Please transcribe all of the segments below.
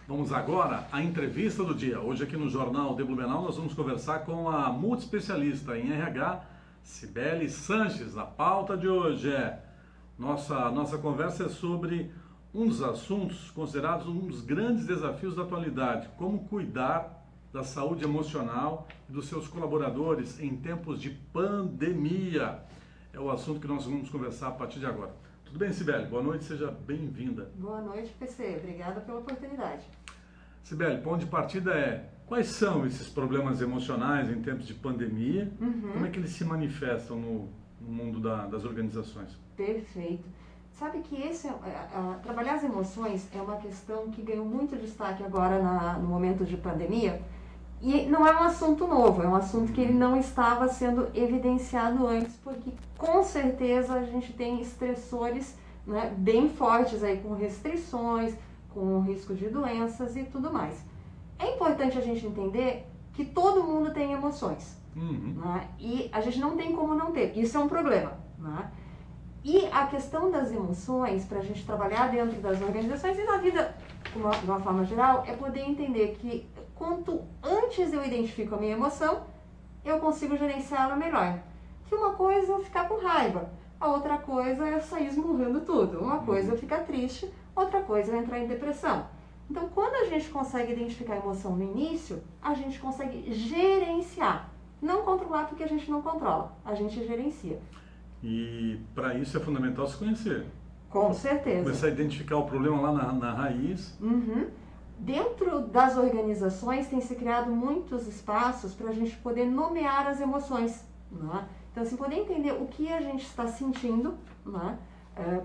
Vamos agora à entrevista do dia. Hoje aqui no Jornal de Blumenau nós vamos conversar com a multiespecialista em RH, Cibele Sanches. A pauta de hoje nossa conversa é sobre um dos assuntos considerados um dos grandes desafios da atualidade, como cuidar da saúde emocional dos seus colaboradores em tempos de pandemia. É o assunto que nós vamos conversar a partir de agora. Tudo bem, Cibele? Boa noite, seja bem-vinda. Boa noite, PC. Obrigada pela oportunidade. Cibele, ponto de partida quais são esses problemas emocionais em tempos de pandemia? Como é que eles se manifestam no mundo das organizações? Perfeito. Sabe que trabalhar as emoções é uma questão que ganhou muito destaque agora no momento de pandemia. E não é um assunto novo, é um assunto que ele não estava sendo evidenciado antes, porque com certeza a gente tem estressores, né, bem fortes aí, com restrições, com risco de doenças e tudo mais. É importante a gente entender que todo mundo tem emoções, né, e a gente não tem como não ter, isso é um problema, né? E a questão das emoções, para a gente trabalhar dentro das organizações e na vida de uma forma geral, é poder entender que quanto antes eu identifico a minha emoção, eu consigo gerenciá-la melhor. Que uma coisa é eu ficar com raiva, a outra coisa é eu sair esmurrando tudo. Uma coisa é eu ficar triste, outra coisa é eu entrar em depressão. Então, quando a gente consegue identificar a emoção no início, a gente consegue gerenciar. Não controlar porque a gente não controla, a gente gerencia. E para isso é fundamental se conhecer. Com certeza. Começar a identificar o problema lá na raiz. Dentro das organizações tem se criado muitos espaços para a gente poder nomear as emoções, né? Então, assim, poder entender o que a gente está sentindo, né?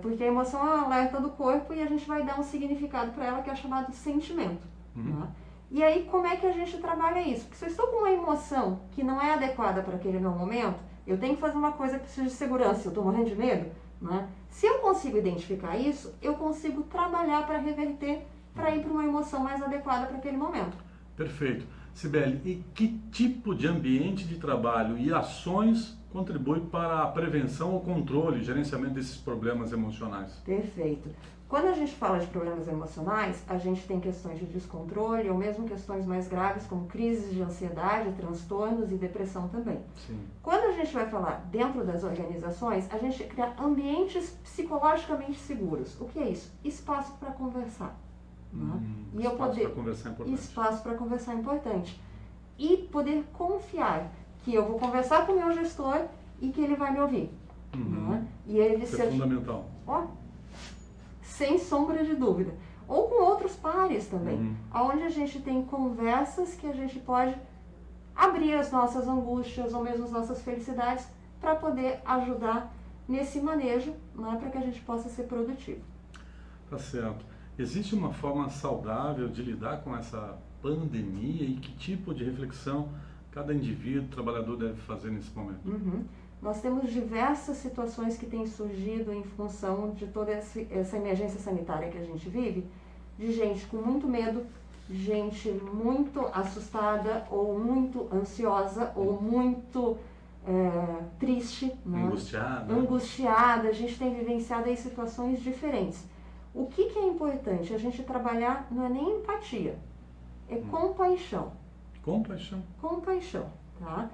Porque a emoção é um alerta do corpo e a gente vai dar um significado para ela que é chamado sentimento. Né? E aí, como é que a gente trabalha isso? Porque se eu estou com uma emoção que não é adequada para aquele meu momento, eu tenho que fazer uma coisa que precisa de segurança, eu estou morrendo de medo, né? Se eu consigo identificar isso, eu consigo trabalhar para reverter, para ir para uma emoção mais adequada para aquele momento. Perfeito. Cibele, e que tipo de ambiente de trabalho e ações contribui para a prevenção ou controle, gerenciamento desses problemas emocionais? Perfeito. Quando a gente fala de problemas emocionais, a gente tem questões de descontrole ou mesmo questões mais graves como crises de ansiedade, transtornos e depressão também. Sim. Quando a gente vai falar dentro das organizações, a gente cria ambientes psicologicamente seguros. O que é isso? Espaço para conversar. E eu Espaço para conversar é importante. Espaço para conversar é importante. E poder confiar que eu vou conversar com o meu gestor e que ele vai me ouvir. E ele Isso é fundamental. Sem sombra de dúvida. Ou com outros pares também. Onde a gente tem conversas que a gente pode abrir as nossas angústias ou mesmo as nossas felicidades para poder ajudar nesse manejo, né, para que a gente possa ser produtivo. Tá certo. Existe uma forma saudável de lidar com essa pandemia e que tipo de reflexão cada indivíduo, trabalhador deve fazer nesse momento? Nós temos diversas situações que têm surgido em função de toda essa emergência sanitária que a gente vive, de gente com muito medo, gente muito assustada ou muito ansiosa ou muito triste, angustiada. A gente tem vivenciado aí situações diferentes. O que é importante? A gente trabalhar não é nem empatia, é compaixão. Compaixão? Compaixão, tá?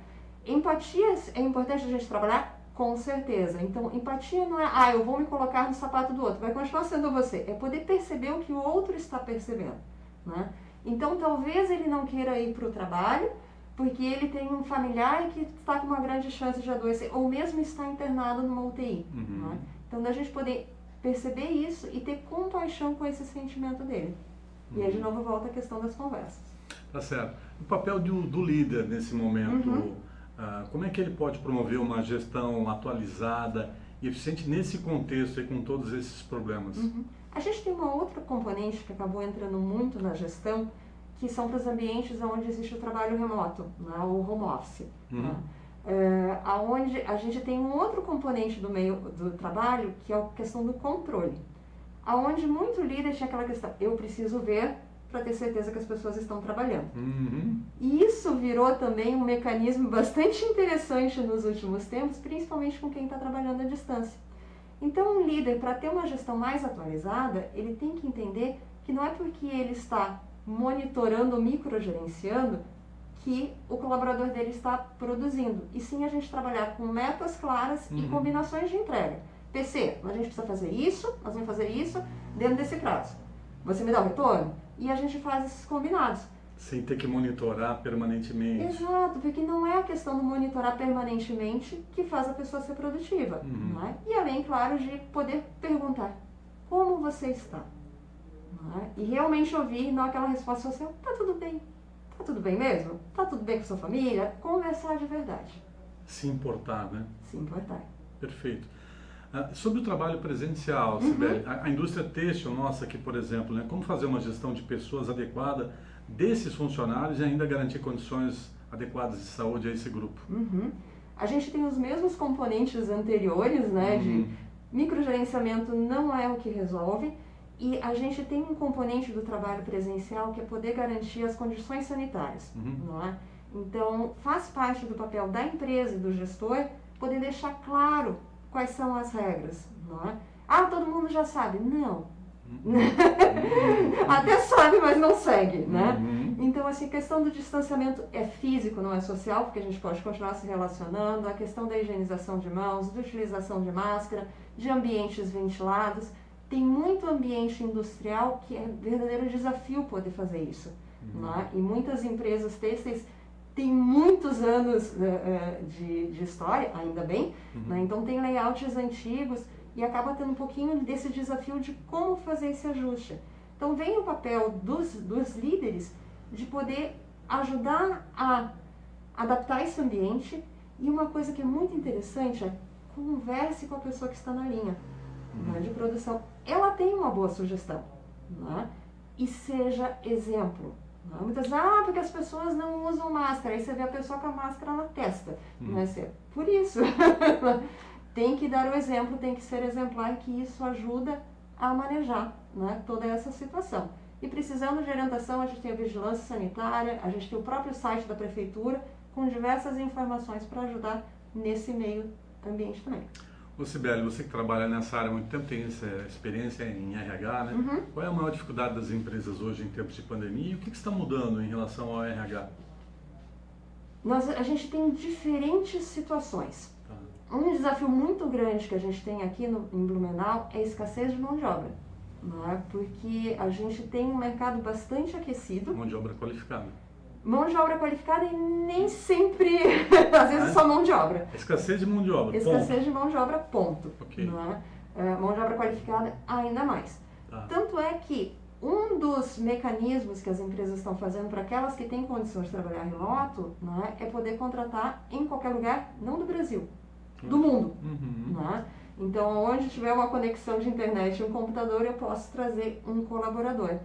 Empatia é importante a gente trabalhar? Com certeza. Então, empatia não é, eu vou me colocar no sapato do outro. Vai continuar sendo você. É poder perceber o que o outro está percebendo, né? Então, talvez ele não queira ir para o trabalho porque ele tem um familiar que está com uma grande chance de adoecer ou mesmo está internado numa UTI. Né? Então, da gente poder perceber isso e ter compaixão com esse sentimento dele. E aí, de novo, volta a questão das conversas. Tá certo. O papel do líder nesse momento, como é que ele pode promover uma gestão atualizada e eficiente nesse contexto e com todos esses problemas? A gente tem uma outra componente que acabou entrando muito na gestão, que são para os ambientes onde existe o trabalho remoto, né, o home office. Né? Onde a gente tem um outro componente do meio do trabalho, que é a questão do controle. Onde muito líder tinha aquela questão, eu preciso ver para ter certeza que as pessoas estão trabalhando. E isso virou também um mecanismo bastante interessante nos últimos tempos, principalmente com quem está trabalhando à distância. Então, um líder, para ter uma gestão mais atualizada, ele tem que entender que não é porque ele está monitorando, microgerenciando que o colaborador dele está produzindo. E sim a gente trabalhar com metas claras e combinações de entrega. PC, a gente precisa fazer isso, nós vamos fazer isso dentro desse prazo. Você me dá o retorno? E a gente faz esses combinados. Sem ter que monitorar permanentemente. Exato, porque não é a questão do monitorar permanentemente que faz a pessoa ser produtiva. Não é? E além, claro, de poder perguntar como você está. Não é? E realmente ouvir, não aquela resposta social, tá tudo bem. Tá tudo bem mesmo? Tá tudo bem com sua família? Conversar de verdade. Se importar, né? Se importar. Perfeito. Sobre o trabalho presencial, Cibele, a indústria têxtil nossa aqui, por exemplo, né? Como fazer uma gestão de pessoas adequada desses funcionários e ainda garantir condições adequadas de saúde a esse grupo? A gente tem os mesmos componentes anteriores, né? De microgerenciamento não é o que resolve. E a gente tem um componente do trabalho presencial que é poder garantir as condições sanitárias. Não é? Então, faz parte do papel da empresa e do gestor poder deixar claro quais são as regras. Não é? Ah, todo mundo já sabe. Não. Até sabe, mas não segue. Né? Então, assim, a questão do distanciamento é físico, não é social, porque a gente pode continuar se relacionando. A questão da higienização de mãos, da utilização de máscara, de ambientes ventilados. Tem muito ambiente industrial que é verdadeiro desafio poder fazer isso. Né? E muitas empresas têxteis têm muitos anos de história, ainda bem, né? Então tem layouts antigos e acaba tendo um pouquinho desse desafio de como fazer esse ajuste. Então vem o papel dos líderes de poder ajudar a adaptar esse ambiente, e uma coisa que é muito interessante é converse com a pessoa que está na linha de produção. Ela tem uma boa sugestão, né? E seja exemplo. Né? Muitas vezes, porque as pessoas não usam máscara, aí você vê a pessoa com a máscara na testa. Né? Por isso, tem que dar o exemplo, tem que ser exemplar, que isso ajuda a manejar, né, toda essa situação. E precisando de orientação, a gente tem a vigilância sanitária, a gente tem o próprio site da prefeitura, com diversas informações para ajudar nesse meio ambiente também. Ô Cibele, você que trabalha nessa área há muito tempo, tem essa experiência em RH, né? Qual é a maior dificuldade das empresas hoje em tempos de pandemia e o que está mudando em relação ao RH? A gente tem diferentes situações. Um desafio muito grande que a gente tem aqui em Blumenau é a escassez de mão de obra. Né? Porque a gente tem um mercado bastante aquecido. Mão de obra qualificada. Mão de obra qualificada e nem sempre, às vezes só mão de obra. Escassez de mão de obra, Escassez de mão de obra, ponto. Okay. Não é? Mão de obra qualificada, ainda mais. Tanto é que um dos mecanismos que as empresas estão fazendo para aquelas que têm condições de trabalhar remoto, é poder contratar em qualquer lugar, não do Brasil, do mundo. Então, onde tiver uma conexão de internet e um computador, eu posso trazer um colaborador.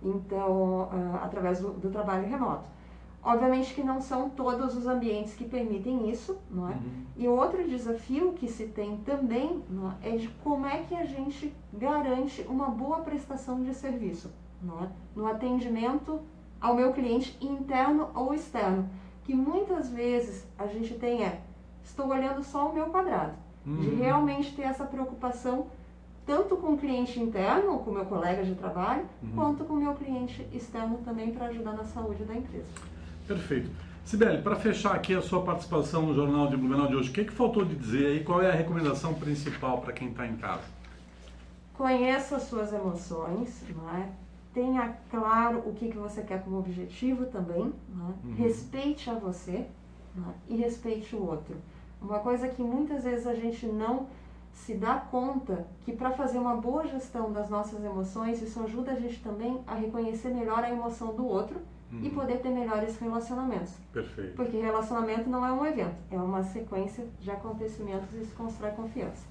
Então, através do trabalho remoto. Obviamente que não são todos os ambientes que permitem isso, não é? E outro desafio que se tem também, é de como é que a gente garante uma boa prestação de serviço, não é? No atendimento ao meu cliente interno ou externo, que muitas vezes a gente tem estou olhando só o meu quadrado, de realmente ter essa preocupação tanto com o cliente interno, com o meu colega de trabalho, quanto com o meu cliente externo também, para ajudar na saúde da empresa. Perfeito. Cibele, para fechar aqui a sua participação no Jornal de Blumenau de hoje, o que faltou de dizer aí? Qual é a recomendação principal para quem está em casa? Conheça as suas emoções, tenha claro o que você quer como objetivo também, respeite a você e respeite o outro. Uma coisa que muitas vezes a gente não se dá conta, que para fazer uma boa gestão das nossas emoções, isso ajuda a gente também a reconhecer melhor a emoção do outro e poder ter melhores relacionamentos. Perfeito. Porque relacionamento não é um evento, é uma sequência de acontecimentos e se constrói confiança.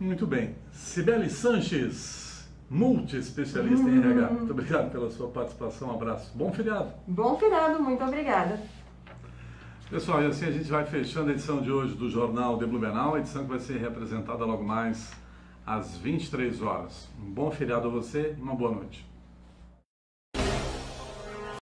Muito bem. Cibele Sanches, multi-especialista em RH. Muito obrigado pela sua participação. Um abraço. Bom feriado. Bom feriado, muito obrigada. Pessoal, e assim a gente vai fechando a edição de hoje do Jornal de Blumenau, a edição que vai ser representada logo mais às 23 horas. Um bom feriado a você e uma boa noite.